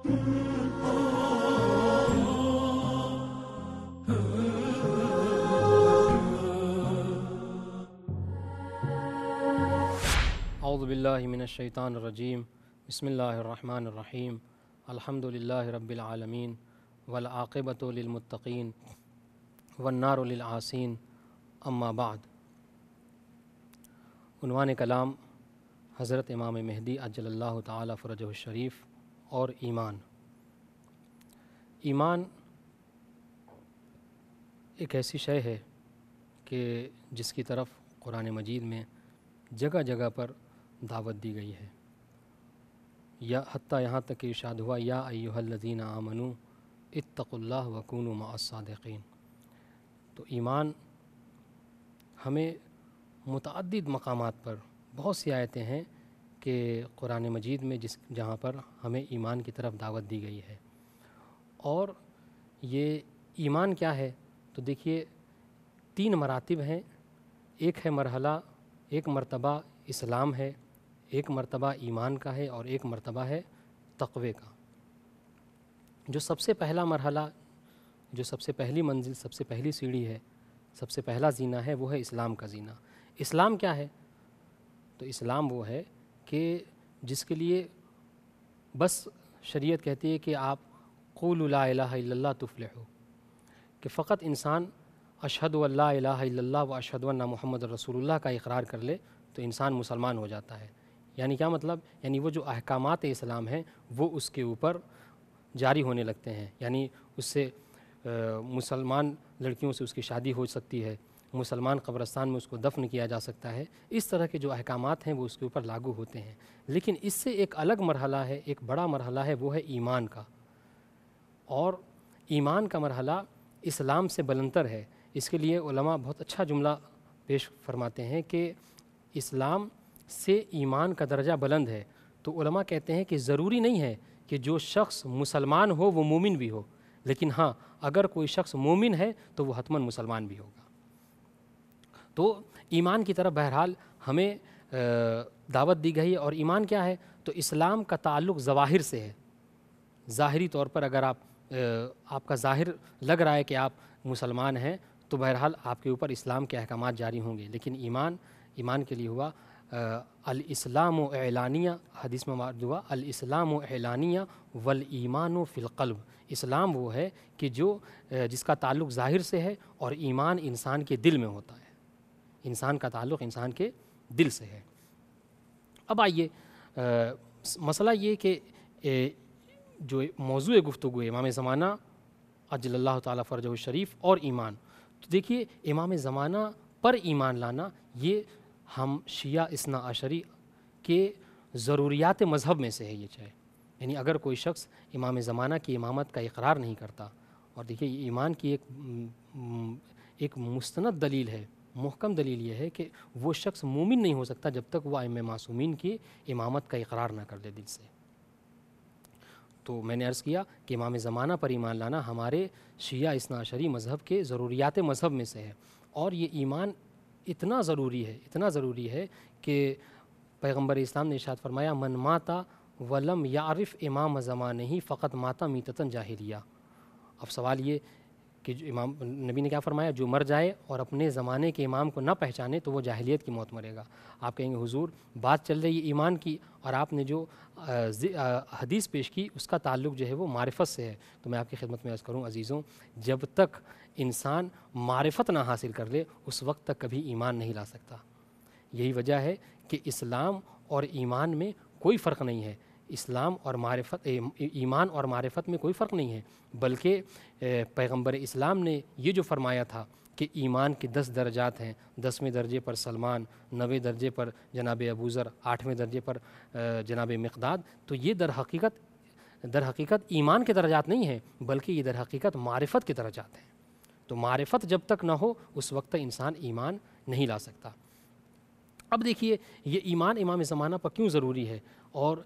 اعوذ باللہ من الشیطان الرجیم بسم اللہ الرحمن الرحیم الحمد للہ رب العالمین والعاقبۃ للمتقین والنار للعاصین اما بعد۔ عنوان کلام حضرت امام مہدی عجل اللہ تعالی فرجہ الشریف اور ایمان۔ ایمان ایک ایسی شے ہے کہ جس کی طرف قرآن مجید میں جگہ جگہ پر دعوت دی گئی ہے، یا حتیٰ یہاں تک کہ ارشاد ہوا یا ایھا الذین آمنوا اتقوا اللہ وکونوا مع الصادقین۔ تو ایمان ہمیں متعدد مقامات پر بہت سی آیتیں ہیں کہ قرآن مجید میں جہاں پر ہمیں ایمان کی طرف دعوت دی گئی ہے۔ اور یہ ایمان کیا ہے؟ تو دیکھیے 3 مراتب ہیں۔ ایک ہے ایک مرتبہ اسلام ہے، ایک مرتبہ ایمان کا ہے، اور ایک مرتبہ ہے تقوی کا۔ جو سب سے پہلا مرحلہ، جو سب سے پہلی منزل، سب سے پہلی سیڑھی ہے، سب سے پہلا زینہ ہے، وہ ہے اسلام کا زینہ۔ اسلام کیا ہے؟ تو اسلام وہ ہے کہ جس کے لیے بس شریعت کہتی ہے کہ آپ قولوا لا الہ الا اللہ تفلحوا، کہ فقط انسان اشہد ان لا الہ الا اللہ و اشہد ان محمد رسول اللہ کا اقرار کر لے تو انسان مسلمان ہو جاتا ہے۔ یعنی کیا مطلب؟ یعنی وہ جو احکامات اسلام ہیں وہ اس کے اوپر جاری ہونے لگتے ہیں۔ یعنی اس سے مسلمان لڑکیوں سے اس کی شادی ہو سکتی ہے، مسلمان قبرستان میں اس کو دفن کیا جا سکتا ہے، اس طرح کے جو احکامات ہیں وہ اس کے اوپر لاگو ہوتے ہیں۔ لیکن اس سے ایک الگ مرحلہ ہے، ایک بڑا مرحلہ ہے، وہ ہے ایمان کا۔ اور ایمان کا مرحلہ اسلام سے بلندتر ہے۔ اس کے لیے علماء بہت اچھا جملہ پیش فرماتے ہیں کہ اسلام سے ایمان کا درجہ بلند ہے۔ تو علماء کہتے ہیں کہ ضروری نہیں ہے کہ جو شخص مسلمان ہو وہ مومن بھی ہو، لیکن ہاں اگر کوئی شخص مومن ہے تو وہ حتماً مسلمان بھی ہوگا۔ تو ایمان کی طرف بہرحال ہمیں دعوت دی گئی ہے۔ اور ایمان کیا ہے؟ تو اسلام کا تعلق ظواہر سے ہے۔ ظاہری طور پر اگر آپ کا ظاہر لگ رہا ہے کہ آپ مسلمان ہیں تو بہرحال آپ کے اوپر اسلام کے احکامات جاری ہوں گے، لیکن ایمان کے لیے ہوا الاسلام اعلانیہ، حدیث میں وارد ہوا الاسلام اعلانیہ والایمان فی القلب۔ اسلام وہ ہے کہ جس کا تعلق ظاہر سے ہے، اور ایمان انسان کے دل میں ہوتا ہے۔ انسان کا تعلق انسان کے دل سے ہے۔ اب آئیے مسئلہ یہ کہ جو موضوع گفتگو ہے امام زمانہ عجل اللہ تعالیٰ فرجہ الشریف اور ایمان، تو دیکھیے امام زمانہ پر ایمان لانا یہ ہم شیعہ اثنا عشری کے ضروریات مذہب میں سے ہے یہ چاہے۔ یعنی اگر کوئی شخص امام زمانہ کی امامت کا اقرار نہیں کرتا، اور دیکھیے ایمان کی ایک مستند دلیل ہے، محکم دلیل یہ ہے کہ وہ شخص مومن نہیں ہو سکتا جب تک وہ ائمہ معصومین کی امامت کا اقرار نہ کر دے دل سے۔ تو میں نے عرض کیا کہ امام زمانہ پر ایمان لانا ہمارے شیعہ اثنا عشری مذہب کے ضروریات مذہب میں سے ہے۔ اور یہ ایمان اتنا ضروری ہے کہ پیغمبر اسلام نے ارشاد فرمایا من ماتا ولم یعرف امام زمانہ فقط ماتا میتتن جاہلیہ۔ اب سوال یہ کہ امام نبی نے کیا فرمایا؟ جو مر جائے اور اپنے زمانے کے امام کو نہ پہچانے تو وہ جاہلیت کی موت مرے گا۔ آپ کہیں گے حضور بات چل رہی ہے ایمان کی، اور آپ نے جو حدیث پیش کی اس کا تعلق جو ہے وہ معرفت سے ہے۔ تو میں آپ کی خدمت میں عرض کروں عزیزوں، جب تک انسان معرفت نہ حاصل کر لے اس وقت تک کبھی ایمان نہیں لا سکتا۔ یہی وجہ ہے کہ اسلام اور ایمان میں کوئی فرق نہیں ہے۔ ایمان اور معرفت میں کوئی فرق نہیں ہے، بلکہ پیغمبر اسلام نے یہ جو فرمایا تھا کہ ایمان کے 10 درجات ہیں، 10ویں درجے پر سلمان، 9ویں درجے پر جناب ابوذر، 8ویں درجے پر جناب مقداد، تو یہ در حقیقت ایمان کے درجات نہیں ہیں، بلکہ یہ در حقیقت معرفت کے درجات ہیں۔ تو معرفت جب تک نہ ہو اس وقت تک انسان ایمان نہیں لا سکتا۔ اب دیکھیے یہ ایمان امام زمانہ پر کیوں ضروری ہے، اور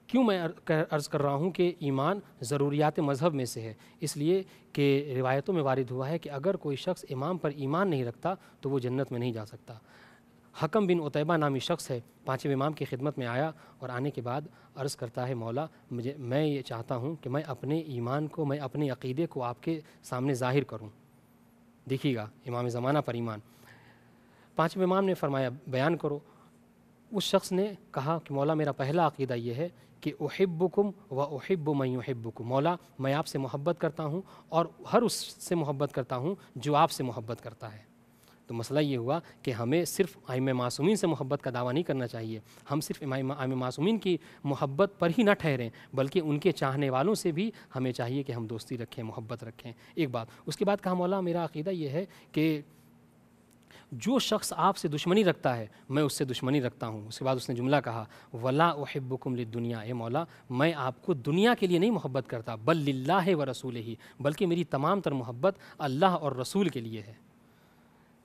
کیوں میں عرض کر رہا ہوں کہ ایمان ضروریات مذہب میں سے ہے؟ اس لیے کہ روایتوں میں وارد ہوا ہے کہ اگر کوئی شخص امام پر ایمان نہیں رکھتا تو وہ جنت میں نہیں جا سکتا۔ حکم بن عتیبہ نامی شخص ہے، پانچویں امام کی خدمت میں آیا اور آنے کے بعد عرض کرتا ہے مولا میں یہ چاہتا ہوں کہ میں اپنے ایمان کو، میں اپنے عقیدے کو آپ کے سامنے ظاہر کروں۔ دیکھیے گا امام زمانہ پر ایمان۔ پانچویں امام نے فرمایا بیان کرو۔ اس شخص نے کہا کہ مولا میرا پہلا عقیدہ یہ ہے کہ احبکم و احب من یحبکم، مولا میں آپ سے محبت کرتا ہوں اور ہر اس سے محبت کرتا ہوں جو آپ سے محبت کرتا ہے۔ تو مسئلہ یہ ہوا کہ ہمیں صرف ائمہ معصومین سے محبت کا دعویٰ نہیں کرنا چاہیے، ہم صرف ائمہ معصومین کی محبت پر ہی نہ ٹھہریں بلکہ ان کے چاہنے والوں سے بھی ہمیں چاہیے کہ ہم دوستی رکھیں، محبت رکھیں۔ ایک بات، اس کے بعد کہا مولا میرا عقیدہ یہ ہے کہ جو شخص آپ سے دشمنی رکھتا ہے میں اس سے دشمنی رکھتا ہوں۔ اس کے بعد اس نے جملہ کہا ولا احبکم للدنیا، اے مولا میں آپ کو دنیا کے لیے نہیں محبت کرتا بل للہ و رسولہ، بلکہ میری تمام تر محبت اللہ اور رسول کے لیے ہے،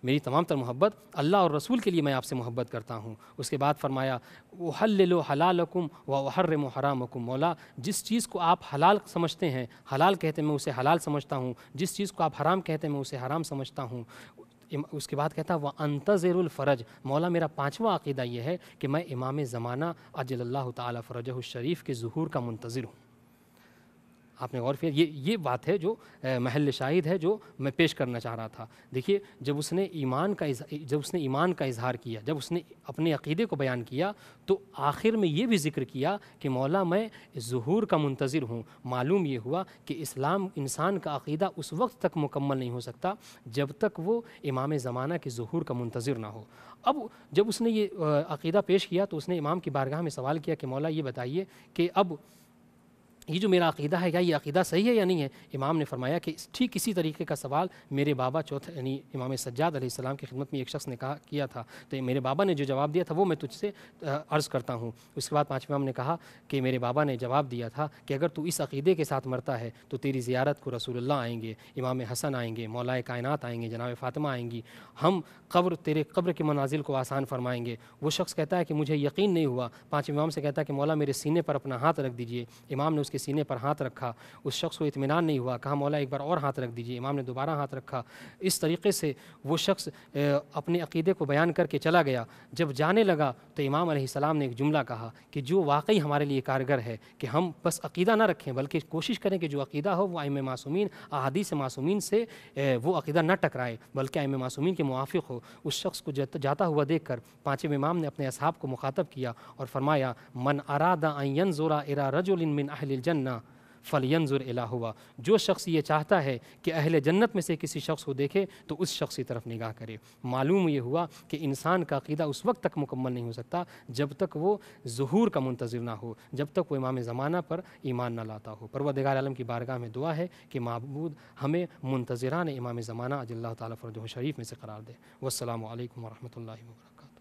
میری تمام تر محبت اللہ اور رسول کے لیے میں آپ سے محبت کرتا ہوں۔ اس کے بعد فرمایا احلل حلالکم و احرم حرامکم، مولا جس چیز کو آپ حلال سمجھتے ہیں، حلال کہتے ہیں میں اسے حلال سمجھتا ہوں، جس چیز کو آپ حرام کہتے ہیں میں اسے حرام سمجھتا ہوں۔ اس کے بعد کہتا وانتظر الفرج، مولا میرا پانچواں عقیدہ یہ ہے کہ میں امام زمانہ عجل اللہ تعالی فرجہ الشریف کے ظہور کا منتظر ہوں۔ آپ نے غور کیا، یہ بات ہے جو محل شاہد ہے جو میں پیش کرنا چاہ رہا تھا۔ دیکھیے جب اس نے ایمان کا اظہار کیا، جب اس نے اپنے عقیدے کو بیان کیا تو آخر میں یہ بھی ذکر کیا کہ مولا میں ظہور کا منتظر ہوں۔ معلوم یہ ہوا کہ اسلام انسان کا عقیدہ اس وقت تک مکمل نہیں ہو سکتا جب تک وہ امام زمانہ کے ظہور کا منتظر نہ ہو۔ اب جب اس نے یہ عقیدہ پیش کیا تو اس نے امام کی بارگاہ میں سوال کیا کہ مولا یہ بتائیے کہ اب یہ جو میرا عقیدہ ہے کیا یہ عقیدہ صحیح ہے یا نہیں ہے؟ امام نے فرمایا کہ ٹھیک اسی طریقے کا سوال میرے بابا چوتھے یعنی امام سجاد علیہ السلام کی خدمت میں ایک شخص نے کیا تھا، تو میرے بابا نے جو جواب دیا تھا وہ میں تجھ سے عرض کرتا ہوں۔ اس کے بعد پانچویں امام نے کہا کہ میرے بابا نے جواب دیا تھا کہ اگر تو اس عقیدے کے ساتھ مرتا ہے تو تیری زیارت کو رسول اللہ آئیں گے، امام حسن آئیں گے، مولا کائنات آئیں گے، جناب فاطمہ آئیں گی، ہم تیرے قبر کے منازل کو آسان فرمائیں گے۔ وہ شخص کہتا ہے کہ مجھے یقین نہیں ہوا، پانچویں امام سے کہتا ہے کہ مولا میرے سینے پر اپنا ہاتھ رکھ دیجئے۔ امام نے اس کے سینے پر ہاتھ رکھا، اس شخص کو اطمینان نہیں ہوا، کہا مولا ایک بار اور ہاتھ رکھ دیجئے۔ امام نے دوبارہ ہاتھ رکھا۔ اس طریقے سے وہ شخص اپنے عقیدے کو بیان کر کے چلا گیا۔ جب جانے لگا تو امام علیہ السلام نے ایک جملہ کہا کہ جو واقعی ہمارے لیے کارگر ہے کہ ہم بس عقیدہ نہ رکھیں بلکہ کوشش کریں کہ جو عقیدہ ہو وہ ائمہ معصومین احادیث معصومین سے وہ عقیدہ نہ ٹکرائے بلکہ ائمہ معصومین کے موافق ہو۔ اس شخص کو جاتا ہوا دیکھ کر پانچویں امام نے اپنے اصحاب کو مخاطب کیا اور فرمایا من اراد ان ينظر الى رجل من اہل الجنہ فلینظر الی ہوا، جو شخص یہ چاہتا ہے کہ اہل جنت میں سے کسی شخص کو دیکھے تو اس شخص کی طرف نگاہ کرے۔ معلوم یہ ہوا کہ انسان کا عقیدہ اس وقت تک مکمل نہیں ہو سکتا جب تک وہ ظہور کا منتظر نہ ہو، جب تک وہ امام زمانہ پر ایمان نہ لاتا ہو۔ پروردگار عالم کی بارگاہ میں دعا ہے کہ معبود ہمیں منتظران امام زمانہ عجل اللہ تعالیٰ فرجہ شریف میں سے قرار دے۔ والسلام علیکم ورحمۃ اللہ وبرکاتہ۔